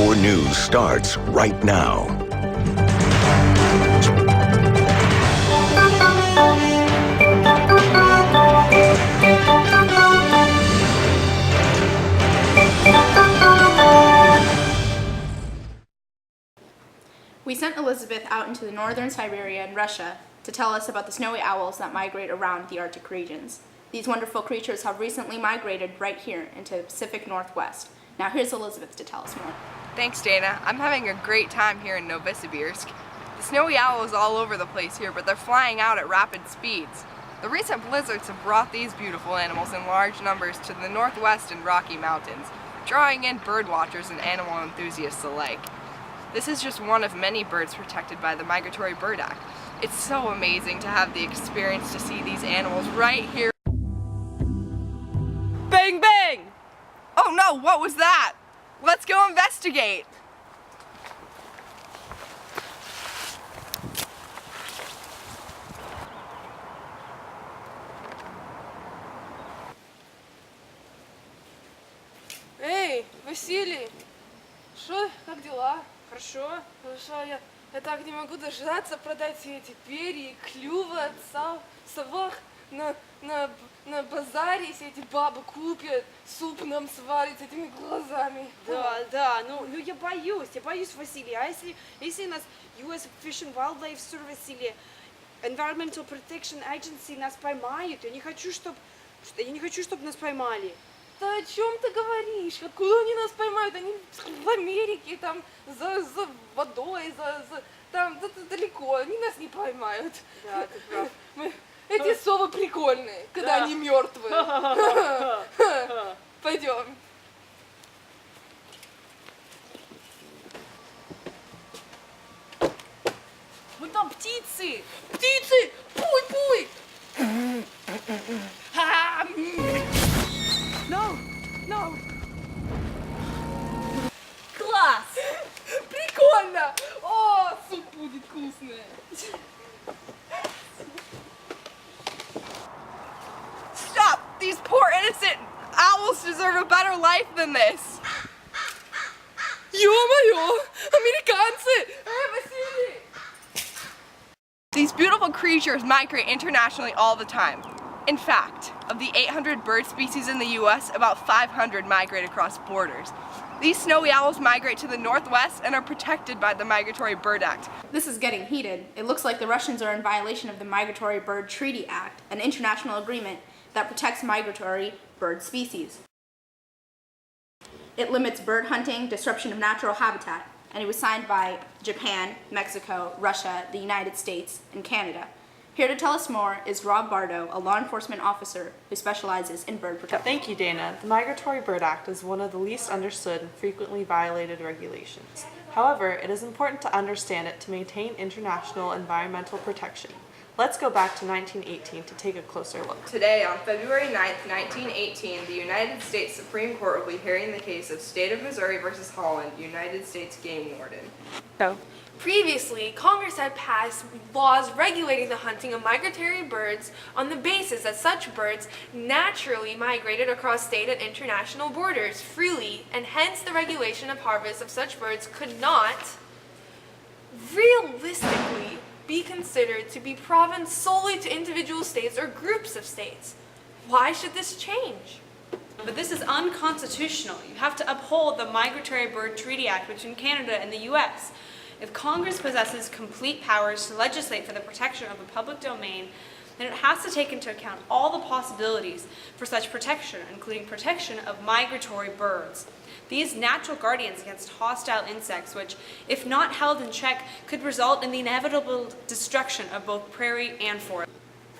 4 News starts right now. We sent Elizabeth out into the northern Siberia and Russia to tell us about the snowy owls that migrate around the Arctic regions. These wonderful creatures have recently migrated right here into the Pacific Northwest. Now here's Elizabeth to tell us more. Thanks, Dana. I'm having a great time here in Novosibirsk. The snowy owl is all over the place here, but they're flying out at rapid speeds. The recent blizzards have brought these beautiful animals in large numbers to the Northwest and Rocky Mountains, drawing in bird watchers and animal enthusiasts alike. This is just one of many birds protected by the Migratory Bird Act. It's so amazing to have the experience to see these animals right here. Bang, bang! Oh no, what was that? Let's go investigate. Эй, Василий, что, как дела? Хорошо. Хорошо, я так не могу дождаться продать все эти перья, клювы, совах на базаре, все эти бабы купят, суп нам сварят с этими глазами. Да, ну я боюсь, Василий, а если нас US Fish and Wildlife Service или Environmental Protection Agency нас поймают, я не хочу, чтобы нас поймали. Да о чем ты говоришь? Откуда они нас поймают? Они в Америке, там, за водой, там, далеко. Они нас не поймают. Да, ты прав. Эти совы прикольные, когда они мертвые. Пойдем. Вон там птицы! Птицы! Пуй! No! Класс! Прикольно! О, суп будет вкусный. Stop! These poor innocent owls deserve a better life than this. Ё-моё! Американцы! Василий! These beautiful creatures migrate internationally all the time. In fact, of the 800 bird species in the US, about 500 migrate across borders. These snowy owls migrate to the northwest and are protected by the Migratory Bird Act. This is getting heated. It looks like the Russians are in violation of the Migratory Bird Treaty Act, an international agreement that protects migratory bird species. It limits bird hunting, disruption of natural habitat, and it was signed by Japan, Mexico, Russia, the United States, and Canada. Here to tell us more is Rob Bardo, a law enforcement officer who specializes in bird protection. Thank you, Dana. The Migratory Bird Act is one of the least understood and frequently violated regulations. However, it is important to understand it to maintain international environmental protection. Let's go back to 1918 to take a closer look. Today, on February 9th, 1918, the United States Supreme Court will be hearing the case of State of Missouri versus Holland, United States Game Warden. Previously, Congress had passed laws regulating the hunting of migratory birds on the basis that such birds naturally migrated across state and international borders freely, and hence the regulation of harvest of such birds could not realistically be considered to be province solely to individual states or groups of states. Why should this change? But this is unconstitutional. You have to uphold the Migratory Bird Treaty Act between Canada and the US. If Congress possesses complete powers to legislate for the protection of the public domain, then it has to take into account all the possibilities for such protection, including protection of migratory birds. These natural guardians against hostile insects, which, if not held in check, could result in the inevitable destruction of both prairie and forest.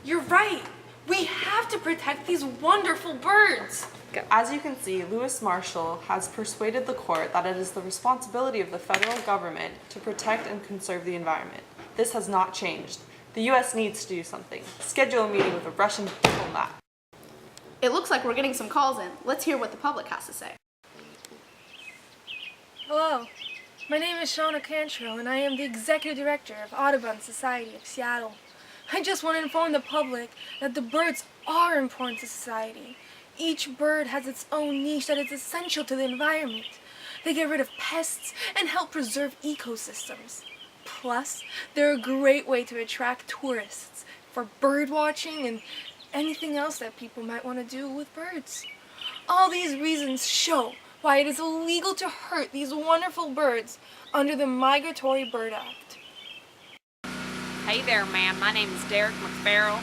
You're right. We have to protect these wonderful birds. As you can see, Lewis Marshall has persuaded the court that it is the responsibility of the federal government to protect and conserve the environment. This has not changed. The US needs to do something. Schedule a meeting with a Russian diplomat. It looks like we're getting some calls in. Let's hear what the public has to say. Hello, my name is Shauna Cantrell, and I am the Executive Director of Audubon Society of Seattle. I just want to inform the public that the birds are important to society. Each bird has its own niche that is essential to the environment. They get rid of pests and help preserve ecosystems. Plus, they're a great way to attract tourists for bird watching and anything else that people might want to do with birds. All these reasons show why it is illegal to hurt these wonderful birds under the Migratory Bird Act. Hey there, ma'am. My name is Derek McFarrell,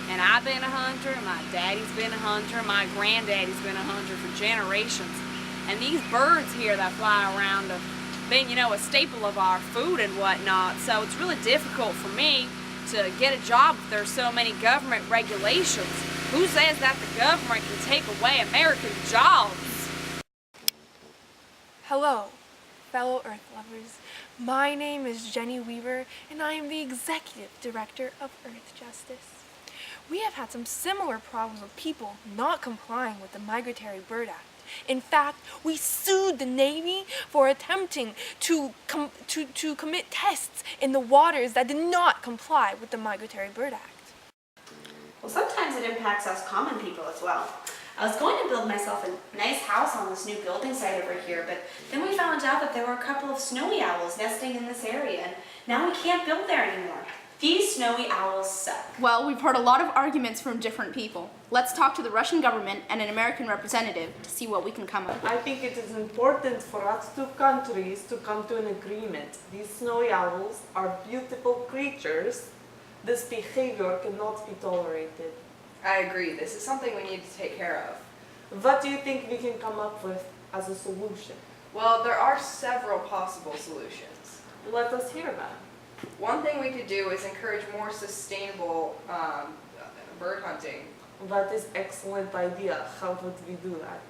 and I've been a hunter. My daddy's been a hunter. My granddaddy's been a hunter for generations. And these birds here that fly around have been, a staple of our food and whatnot. So it's really difficult for me to get a job if there's so many government regulations. Who says that the government can take away American jobs? Hello, fellow Earth lovers. My name is Jenny Weaver, and I am the Executive Director of Earth Justice. We have had some similar problems with people not complying with the Migratory Bird Act. In fact, we sued the Navy for attempting to commit tests in the waters that did not comply with the Migratory Bird Act. Well, sometimes it impacts us common people as well. I was going to build myself a nice house on this new building site over here, but then we found out that there were a couple of snowy owls nesting in this area, and now we can't build there anymore. These snowy owls suck. Well, we've heard a lot of arguments from different people. Let's talk to the Russian government and an American representative to see what we can come up with. I think it is important for us two countries to come to an agreement. These snowy owls are beautiful creatures. This behavior cannot be tolerated. I agree. This is something we need to take care of. What do you think we can come up with as a solution? Well, there are several possible solutions. Let us hear them. One thing we could do is encourage more sustainable bird hunting. That is excellent idea. How would we do that?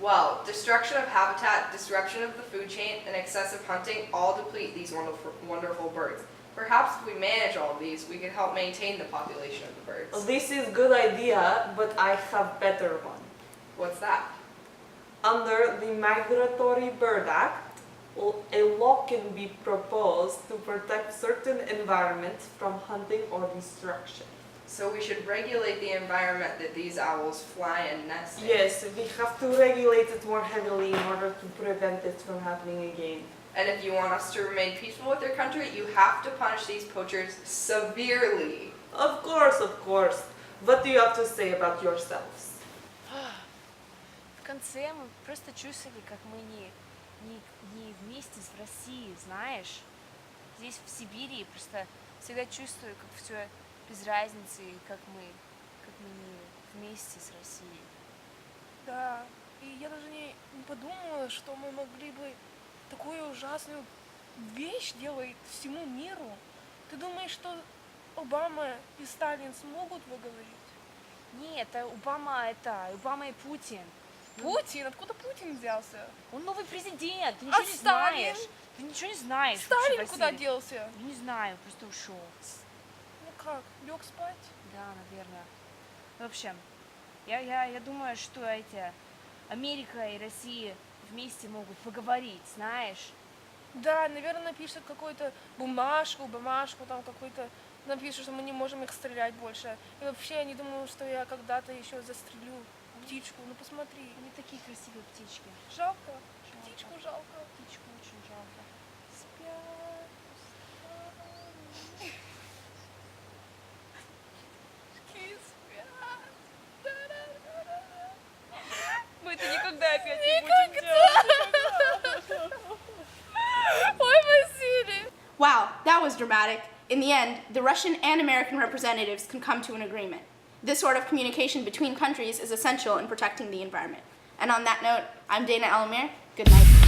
Well, destruction of habitat, disruption of the food chain, and excessive hunting all deplete these wonderful birds. Perhaps if we manage all of these, we can help maintain the population of the birds. This is a good idea, but I have better one. What's that? Under the Migratory Bird Act, a law can be proposed to protect certain environments from hunting or destruction. So we should regulate the environment that these owls fly and nest in. Yes, we have to regulate it more heavily in order to prevent it from happening again. And if you want us to remain peaceful with your country, you have to punish these poachers severely. Of course, of course. What do you have to say about yourselves? В конце мы просто чувствовали, как мы не вместе с Россией, знаешь? Здесь в Сибири просто всегда чувствую, как все без разницы, как мы не вместе с Россией. Да, и я даже не подумала, что мы могли бы такую ужасную вещь делать всему миру. Ты думаешь, что Обама и Сталин смогут выговорить? Нет, Обама и Путин. Путин? Откуда Путин взялся? Он новый президент, ты ничего не знаешь. Ты ничего не знаешь. Сталин куда делся? Не знаю, просто ушел. Ну как, лег спать? Да, наверное. В общем, я думаю, что Америка и Россия вместе могут поговорить, знаешь? Да, наверное, напишут какую-то бумажку, там какой-то напишут, что мы не можем их стрелять больше. И вообще, я не думаю, что я когда-то еще застрелю птичку. Ну посмотри. Они такие красивые птички. Жалко. Птичку жалко. Птичку очень жалко. Спят. Мы это никогда опять не будем делать. Ой, Василий. Wow, that was dramatic. In the end, the Russian and American representatives can come to an agreement. This sort of communication between countries is essential in protecting the environment. And on that note, I'm Dana Elamir. Good night.